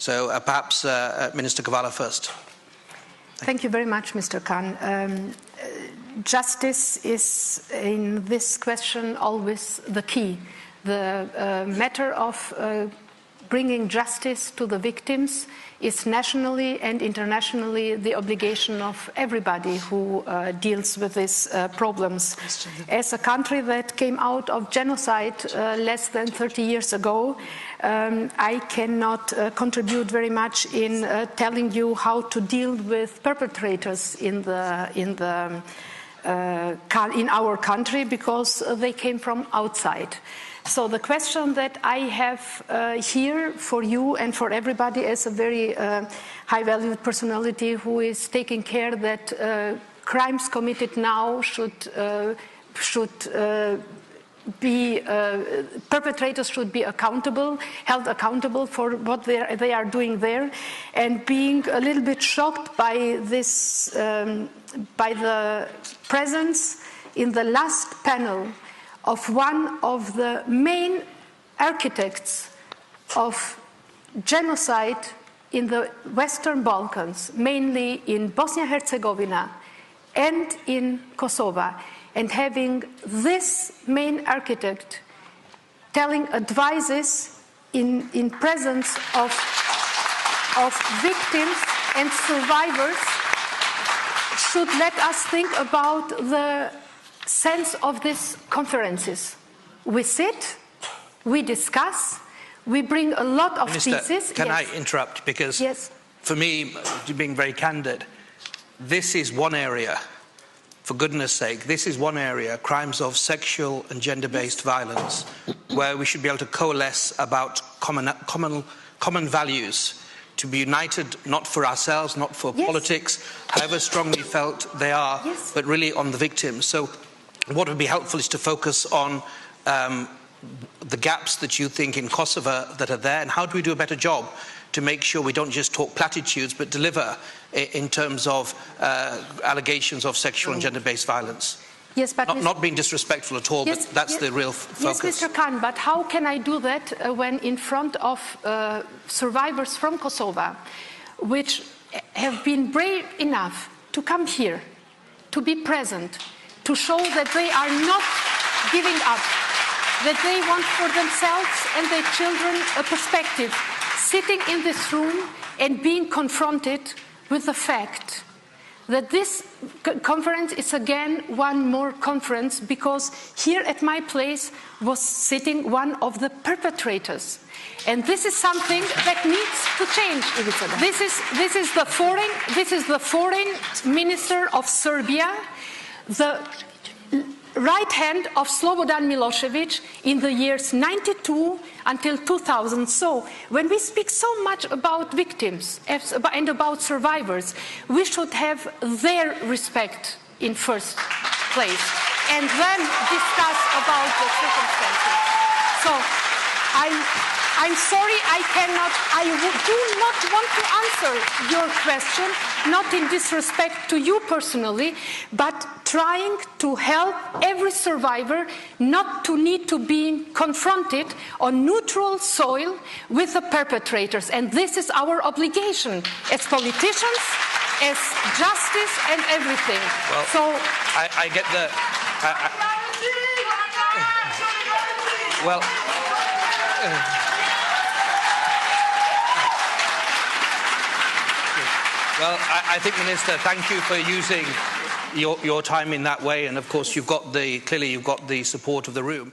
So perhaps Minister Gërvalla first. Thank you very much, Mr. Khan. Justice is, in this question, always the key. The matter of bringing justice to the victims is nationally and internationally the obligation of everybody who deals with these problems. As a country that came out of genocide less than 30 years ago, I cannot contribute very much in telling you how to deal with perpetrators in our country, because they came from outside. So the question that I have here for you and for everybody as a very high-valued personality who is taking care that crimes committed now perpetrators should be held accountable for what they are doing there, and being a little bit shocked by this, by the presence in the last panel of one of the main architects of genocide in the Western Balkans, mainly in Bosnia-Herzegovina and in Kosova, and having this main architect telling advices in presence of victims and survivors should let us think about the sense of these conferences. We sit, we discuss, we bring a lot of pieces. Can I interrupt? Because for me, being very candid, this is one area, for goodness sake, this is one area, crimes of sexual and gender-based violence, where we should be able to coalesce about common values, to be united not for ourselves, not for politics, however strongly felt they are, but really on the victims. So what would be helpful is to focus on the gaps that you think in Kosovo that are there, and how do we do a better job to make sure we don't just talk platitudes but deliver in terms of allegations of sexual and gender-based violence. Yes, but not being disrespectful at all, but that's the real focus. Yes, Mr. Khan, but how can I do that when in front of survivors from Kosovo, which have been brave enough to come here, to be present, to show that they are not giving up, that they want for themselves and their children a perspective, sitting in this room and being confronted with the fact that this conference is again one more conference, because here at my place was sitting one of the perpetrators. And this is something that needs to change. This is the foreign minister of Serbia, the right hand of Slobodan Milosevic in the years 92 until 2000. So when we speak so much about victims and about survivors, we should have their respect in first place and then discuss about the circumstances. So I'm sorry, I do not want to answer your question, not in disrespect to you personally, but trying to help every survivor not to need to be confronted on neutral soil with the perpetrators. And this is our obligation as politicians, as justice and everything. Well, so I get the... well... Well, I think, Minister, thank you for using your time in that way, and of course clearly you've got the support of the room.